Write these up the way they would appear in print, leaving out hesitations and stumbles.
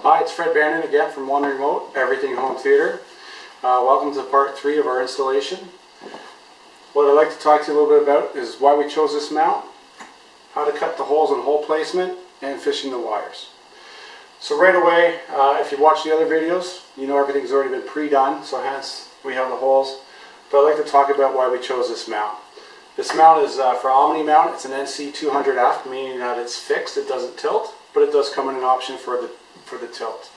Hi, it's Fred Bannon again from One Remote, Everything Home Theater. Welcome to part 3 of our installation. What I'd like to talk to you a little bit about is why we chose this mount, how to cut the holes in hole placement, and fishing the wires. So right away, if you watch the other videos, you know everything's already been pre-done, so hence we have the holes. But I'd like to talk about why we chose this mount. This mount is for Omni mount. It's an NC200F, meaning that it's fixed, it doesn't tilt, but it does come in an option for the tilt.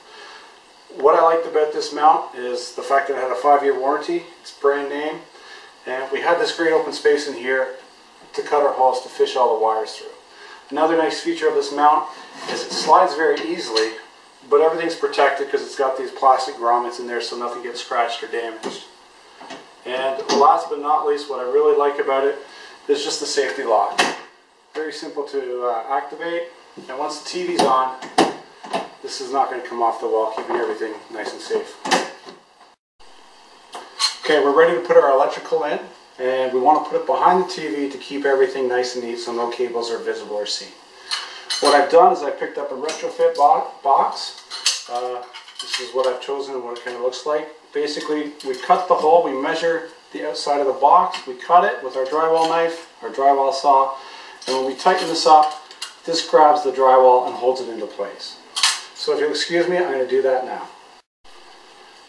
What I liked about this mount is the fact that it had a 5-year warranty, it's brand name, and we had this great open space in here to cut our holes to fish all the wires through. Another nice feature of this mount is it slides very easily, but everything's protected because it's got these plastic grommets in there so nothing gets scratched or damaged. And last but not least, what I really like about it is just the safety lock. Very simple to activate, and once the TV's on, this is not going to come off the wall, keeping everything nice and safe. Okay, we're ready to put our electrical in, and we want to put it behind the TV to keep everything nice and neat so no cables are visible or seen. What I've done is I picked up a retrofit box. This is what I've chosen and what it kind of looks like. Basically, we cut the hole, we measure the outside of the box, we cut it with our drywall knife, our drywall saw, and when we tighten this up, this grabs the drywall and holds it into place. So if you'll excuse me, I'm going to do that now.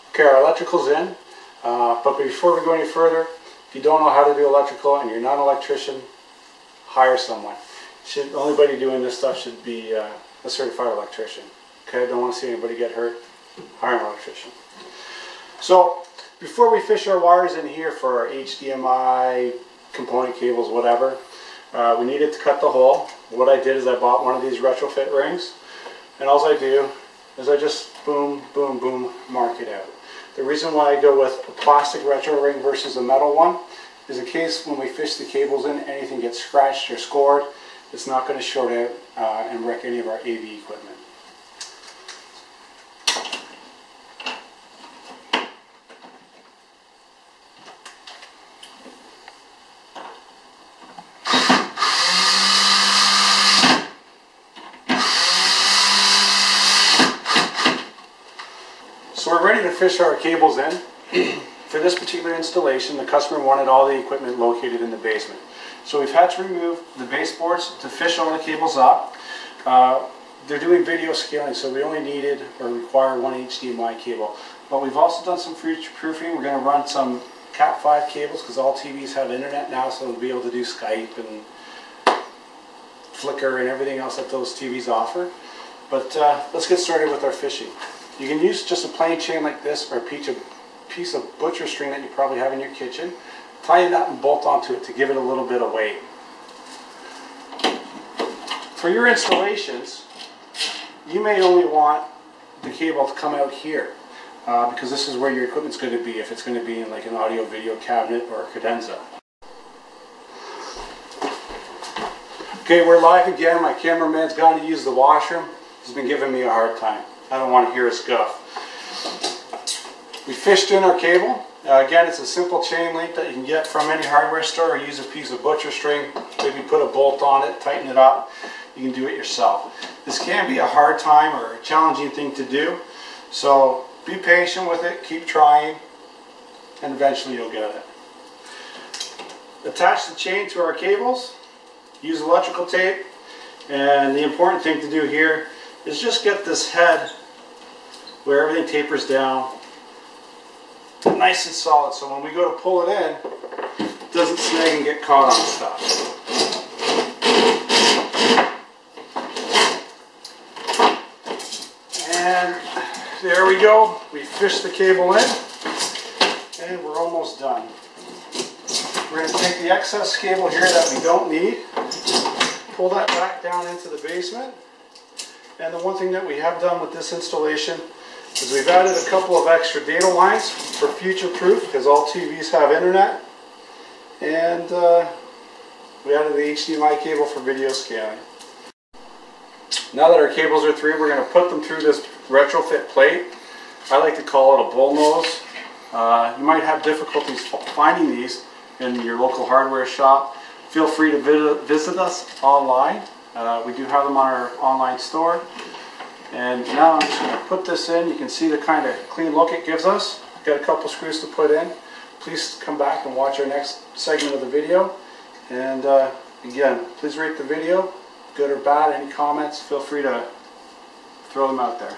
Okay, our electrical's in, but before we go any further, if you don't know how to do electrical and you're not an electrician, hire someone. The only body doing this stuff should be a certified electrician. Okay, don't want to see anybody get hurt, hire an electrician. So before we fish our wires in here for our HDMI, component cables, whatever, we needed to cut the hole. What I did is I bought one of these retrofit rings, and all I do is I just boom, boom, boom, mark it out. The reason why I go with a plastic retro ring versus a metal one is in case when we fish the cables in, anything gets scratched or scored, it's not going to short out and wreck any of our AV equipment. So we're ready to fish our cables in. For this particular installation, the customer wanted all the equipment located in the basement. So we've had to remove the baseboards to fish all the cables up. They're doing video scaling, so we only needed or require one HDMI cable. But we've also done some future-proofing. We're going to run some Cat5 cables because all TVs have internet now, so we'll be able to do Skype and Flickr and everything else that those TVs offer. But let's get started with our fishing. You can use just a plain chain like this or a piece of butcher string that you probably have in your kitchen. Tie a nut and bolt onto it to give it a little bit of weight. For your installations, you may only want the cable to come out here because this is where your equipment's going to be if it's going to be in like an audio video cabinet or a cadenza. Okay, we're live again. My cameraman's gone to use the washroom. He's been giving me a hard time. I don't want to hear a scuff. We fished in our cable. Again, it's a simple chain link that you can get from any hardware store, or use a piece of butcher string, maybe put a bolt on it, tighten it up. You can do it yourself. This can be a hard time or a challenging thing to do, so be patient with it, keep trying, and eventually you'll get it. Attach the chain to our cables, use electrical tape, and the important thing to do here is just get this head where everything tapers down nice and solid, so when we go to pull it in, it doesn't snag and get caught on stuff. And there we go. We fished the cable in, and we're almost done. We're going to take the excess cable here that we don't need, pull that back down into the basement. And the one thing that we have done with this installation is we've added a couple of extra data lines for future proof because all TVs have internet, and we added the HDMI cable for video scaling. Now that our cables are through, we're going to put them through this retrofit plate. I like to call it a bullnose. You might have difficulties finding these in your local hardware shop. Feel free to visit us online. We do have them on our online store. And now I'm just going to put this in. You can see the kind of clean look it gives us. Got a couple screws to put in. Please come back and watch our next segment of the video. And again, please rate the video, good or bad. Any comments, feel free to throw them out there.